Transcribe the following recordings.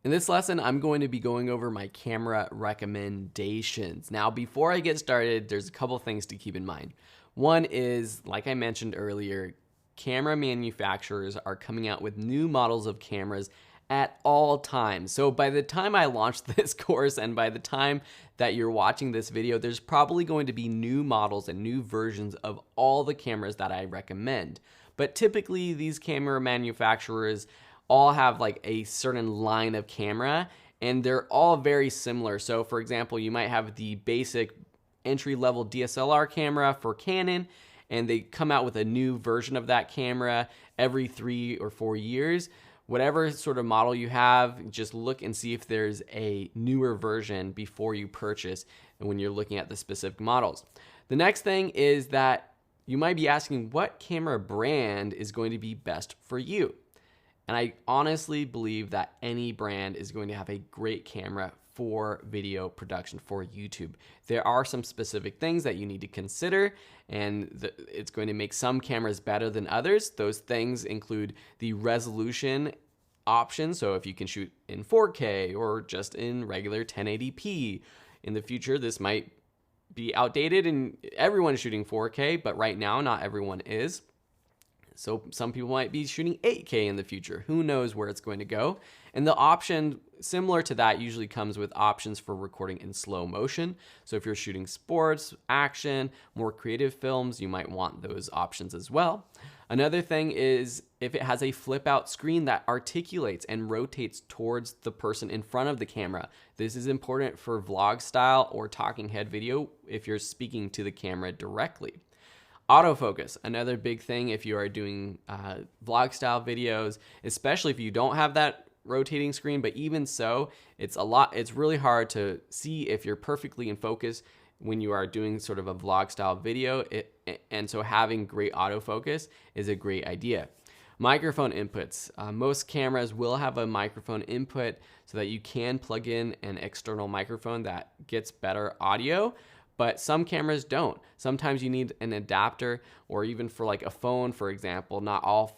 In this lesson, I'm going to be going over my camera recommendations. Now, before I get started, there's a couple things to keep in mind. One is, like I mentioned earlier, camera manufacturers are coming out with new models of cameras at all times. So by the time I launch this course and by the time that you're watching this video, there's probably going to be new models and new versions of all the cameras that I recommend. But typically, these camera manufacturers all have like a certain line of camera and they're all very similar. So for example, you might have the basic entry-level DSLR camera for Canon, and they come out with a new version of that camera every 3 or 4 years. Whatever sort of model you have, just look and see if there's a newer version before you purchase and when you're looking at the specific models. The next thing is that you might be asking what camera brand is going to be best for you. And I honestly believe that any brand is going to have a great camera for video production for YouTube. There are some specific things that you need to consider, and it's going to make some cameras better than others. Those things include the resolution option. So if you can shoot in 4K or just in regular 1080p, in the future, this might be outdated and everyone's shooting 4K, but right now, not everyone is. So some people might be shooting 8K in the future. Who knows where it's going to go? And the option similar to that usually comes with options for recording in slow motion. So if you're shooting sports, action, more creative films, you might want those options as well. Another thing is if it has a flip out screen that articulates and rotates towards the person in front of the camera. This is important for vlog style or talking head video if you're speaking to the camera directly. Autofocus, another big thing if you are doing vlog style videos, especially if you don't have that rotating screen, but even so, it's really hard to see if you're perfectly in focus when you are doing sort of a vlog style video. And so having great autofocus is a great idea. Microphone inputs. Most cameras will have a microphone input so that you can plug in an external microphone that gets better audio. But some cameras don't. Sometimes you need an adapter, or even for like a phone, for example, not all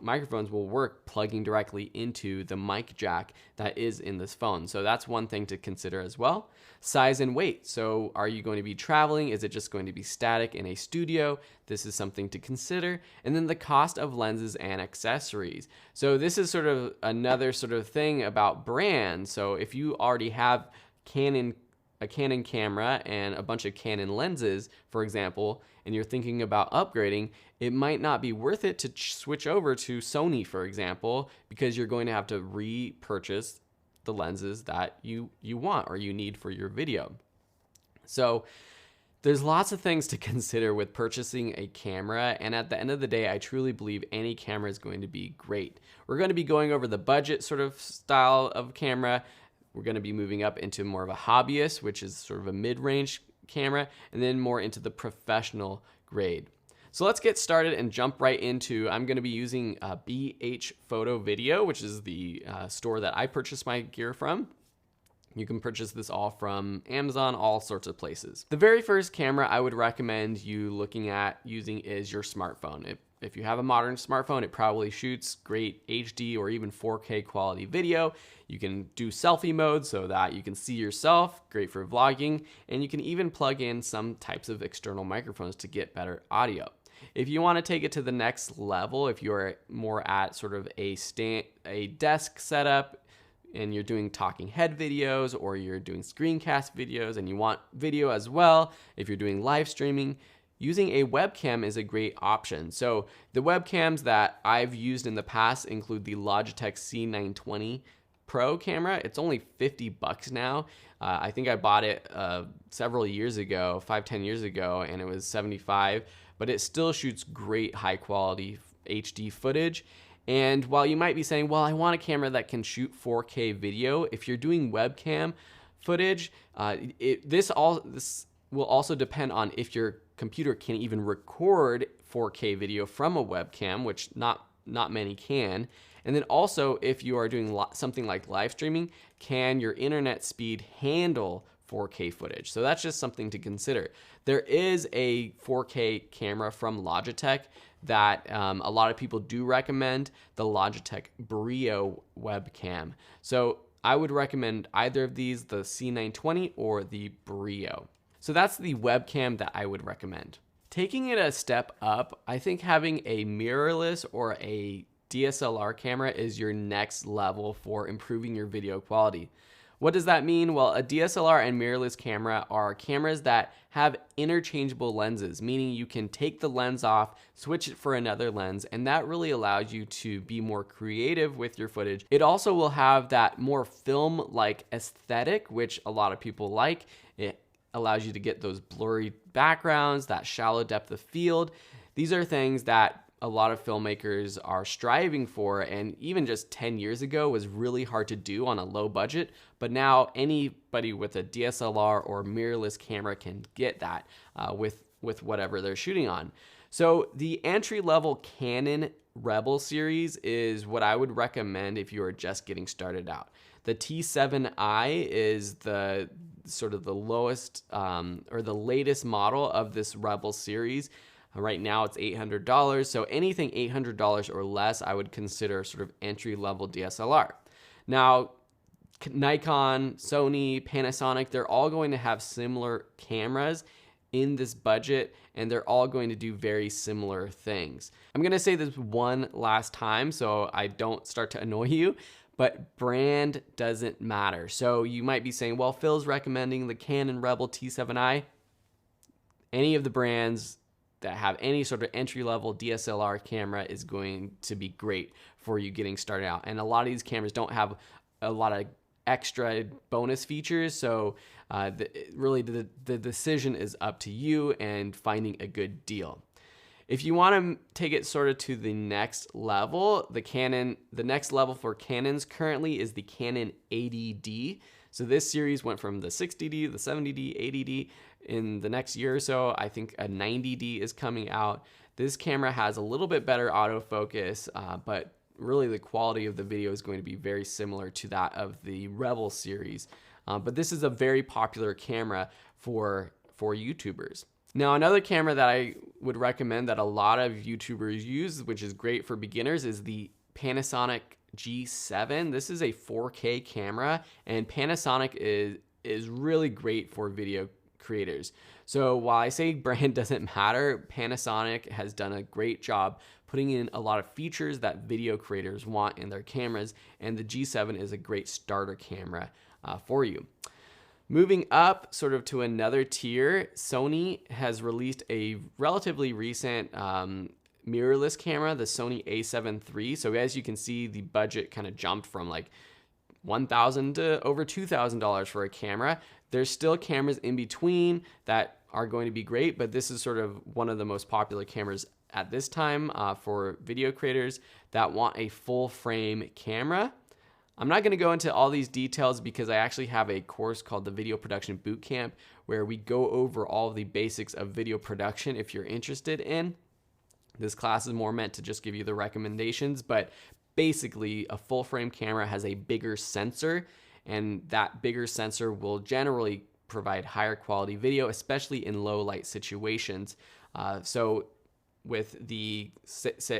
microphones will work plugging directly into the mic jack that is in this phone. So that's one thing to consider as well. Size and weight. So are you going to be traveling? Is it just going to be static in a studio? This is something to consider. And then the cost of lenses and accessories. So this is sort of another sort of thing about brands. So if you already have a Canon camera and a bunch of Canon lenses, for example, and you're thinking about upgrading, it might not be worth it to switch over to Sony, for example, because you're going to have to repurchase the lenses that you want or you need for your video. So there's lots of things to consider with purchasing a camera, and at the end of the day, I truly believe any camera is going to be great. We're going to be going over the budget sort of style of camera. We're going to be moving up into more of a hobbyist, which is sort of a mid-range camera, and then more into the professional grade. So let's get started and jump right into, I'm going to be using BH Photo Video, which is the store that I purchased my gear from. You can purchase this all from Amazon, all sorts of places. The very first camera I would recommend you looking at using is your smartphone. If you have a modern smartphone, it probably shoots great HD or even 4K quality video. You can do selfie mode so that you can see yourself, great for vlogging, and you can even plug in some types of external microphones to get better audio. If you want to take it to the next level, if you're more at sort of a desk setup, and you're doing talking head videos or you're doing screencast videos and you want video as well, if you're doing live streaming, using a webcam is a great option. So the webcams that I've used in the past include the Logitech C920 Pro camera. It's only $50 now. I think I bought it several years ago, 5-10 years ago, and it was $75, but it still shoots great high quality HD footage. And while you might be saying, well, I want a camera that can shoot 4K video, if you're doing webcam footage, this will also depend on if your computer can even record 4K video from a webcam, which not many can. And then also, if you are doing something like live streaming, can your internet speed handle 4K footage? So that's just something to consider. There is a 4K camera from Logitech that a lot of people do recommend, the Logitech Brio webcam. So I would recommend either of these, the C920 or the Brio. So that's the webcam that I would recommend. Taking it a step up, I think having a mirrorless or a DSLR camera is your next level for improving your video quality. What does that mean? Well, a DSLR and mirrorless camera are cameras that have interchangeable lenses, meaning you can take the lens off, switch it for another lens, and that really allows you to be more creative with your footage. It also will have that more film-like aesthetic, which a lot of people like. It allows you to get those blurry backgrounds, that shallow depth of field. These are things that a lot of filmmakers are striving for, and even just 10 years ago was really hard to do on a low budget, but now anybody with a DSLR or mirrorless camera can get that with whatever they're shooting on. So the entry-level Canon Rebel series is what I would recommend if you are just getting started out. The T7i is the sort of the lowest or the latest model of this Rebel series. Right now it's $800, so anything $800 or less I would consider sort of entry-level DSLR. Now, Nikon, Sony, Panasonic, they're all going to have similar cameras in this budget, and they're all going to do very similar things. I'm gonna say this one last time so I don't start to annoy you, but brand doesn't matter. So you might be saying, well, Phil's recommending the Canon Rebel T7i. Any of the brands that have any sort of entry-level DSLR camera is going to be great for you getting started out. And a lot of these cameras don't have a lot of extra bonus features, so really the decision is up to you and finding a good deal. If you want to take it sort of to the next level, the next level for Canons currently is the Canon 80D. So this series went from the 60D, the 70D, 80D. In the next year or so, I think a 90D is coming out. This camera has a little bit better autofocus, but really the quality of the video is going to be very similar to that of the Rebel series. But this is a very popular camera for YouTubers. Now, another camera that I would recommend that a lot of YouTubers use, which is great for beginners, is the Panasonic G7. This is a 4K camera, and Panasonic is really great for video creators. So while I say brand doesn't matter, Panasonic has done a great job putting in a lot of features that video creators want in their cameras, and the G7 is a great starter camera for you. Moving up sort of to another tier, Sony has released a relatively recent mirrorless camera, the Sony a7 III. So as you can see, the budget kind of jumped from like $1,000 to over $2,000 for a camera. There's still cameras in between that are going to be great, but this is sort of one of the most popular cameras at this time for video creators that want a full frame camera. I'm not going to go into all these details because I actually have a course called the Video Production Bootcamp where we go over all of the basics of video production if you're interested in. This class is more meant to just give you the recommendations, but basically a full frame camera has a bigger sensor, and that bigger sensor will generally provide higher quality video, especially in low light situations. So with the,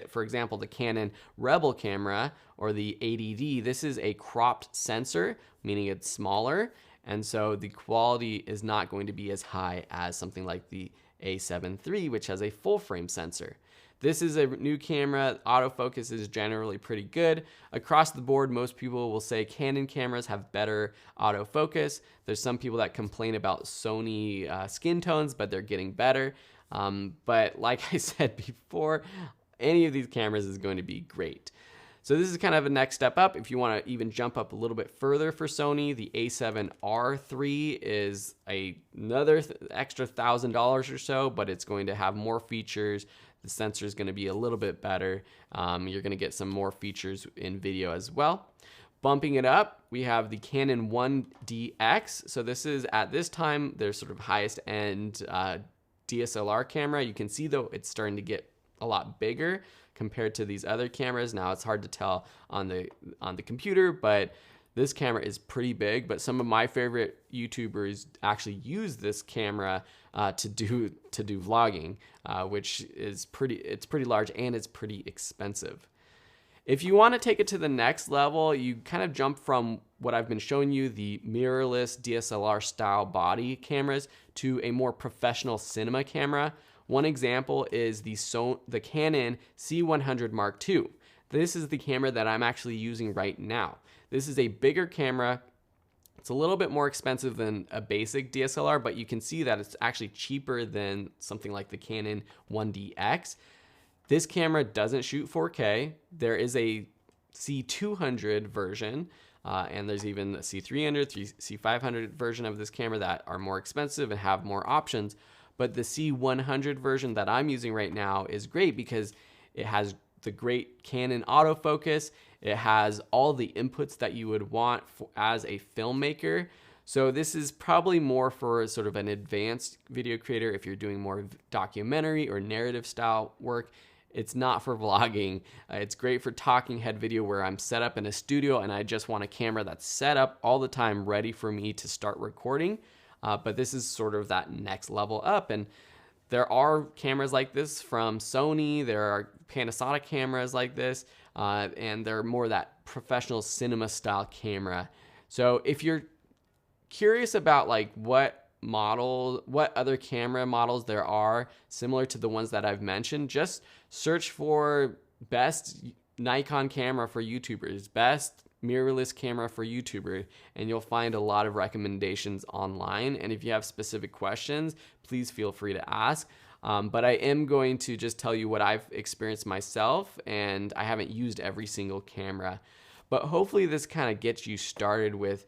for example, the Canon Rebel camera or the 80D, this is a cropped sensor, meaning it's smaller, and so the quality is not going to be as high as something like the a7 III, which has a full frame sensor. This is a new camera. Autofocus is generally pretty good. Across the board, most people will say Canon cameras have better autofocus. There's some people that complain about Sony skin tones, but they're getting better. But like I said before, any of these cameras is going to be great. So this is kind of a next step up. If you want to even jump up a little bit further for Sony, the a7R III is another extra $1,000 or so, but it's going to have more features. The sensor is going to be a little bit better. You're going to get some more features in video as well. Bumping it up, we have the Canon 1DX. So this is, at this time, their sort of highest end DSLR camera. You can see though it's starting to get a lot bigger compared to these other cameras. Now it's hard to tell on the computer, but this camera is pretty big, but some of my favorite YouTubers actually use this camera to do vlogging, which is pretty large and it's pretty expensive. If you want to take it to the next level, you kind of jump from what I've been showing you, the mirrorless DSLR style body cameras, to a more professional cinema camera. One example is the Canon C100 Mark II. This is the camera that I'm actually using right now. This is a bigger camera. It's a little bit more expensive than a basic DSLR, but you can see that it's actually cheaper than something like the Canon 1DX. This camera doesn't shoot 4K. There is a C200 version, and there's even a C300, C500 version of this camera that are more expensive and have more options. But the C100 version that I'm using right now is great because it has the great Canon autofocus. It has all the inputs that you would want as a filmmaker. So this is probably more for sort of an advanced video creator if you're doing more documentary or narrative style work. It's not for vlogging. It's great for talking head video where I'm set up in a studio and I just want a camera that's set up all the time ready for me to start recording. But this is sort of that next level up. And there are cameras like this from Sony. There are Panasonic cameras like this. And they're more that professional cinema style camera. So if you're curious about like what other camera models there are similar to the ones that I've mentioned, just search for best Nikon camera for YouTubers, best mirrorless camera for YouTuber, and you'll find a lot of recommendations online. And if you have specific questions, please feel free to ask. But I am going to just tell you what I've experienced myself, and I haven't used every single camera. But hopefully this kind of gets you started with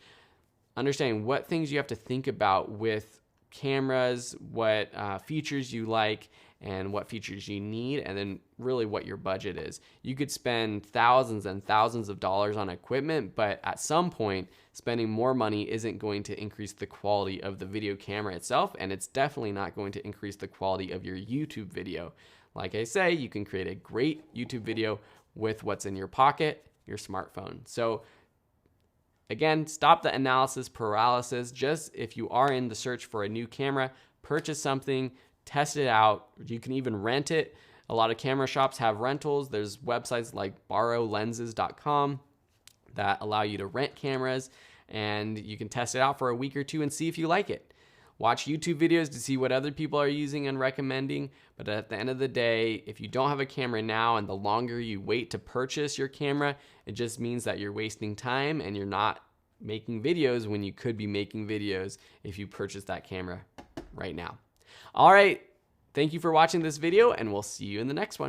understanding what things you have to think about with cameras, what features you like, and what features you need, and then really what your budget is. You could spend thousands and thousands of dollars on equipment, but at some point, spending more money isn't going to increase the quality of the video camera itself, and it's definitely not going to increase the quality of your YouTube video. Like I say, you can create a great YouTube video with what's in your pocket, your smartphone. So again, stop the analysis paralysis. Just if you are in the search for a new camera, purchase something, test it out. You can even rent it. A lot of camera shops have rentals. There's websites like borrowlenses.com that allow you to rent cameras, and you can test it out for a week or two and see if you like it. Watch YouTube videos to see what other people are using and recommending, but at the end of the day, if you don't have a camera now and the longer you wait to purchase your camera, it just means that you're wasting time and you're not making videos when you could be making videos if you purchase that camera right now. All right, thank you for watching this video, and we'll see you in the next one.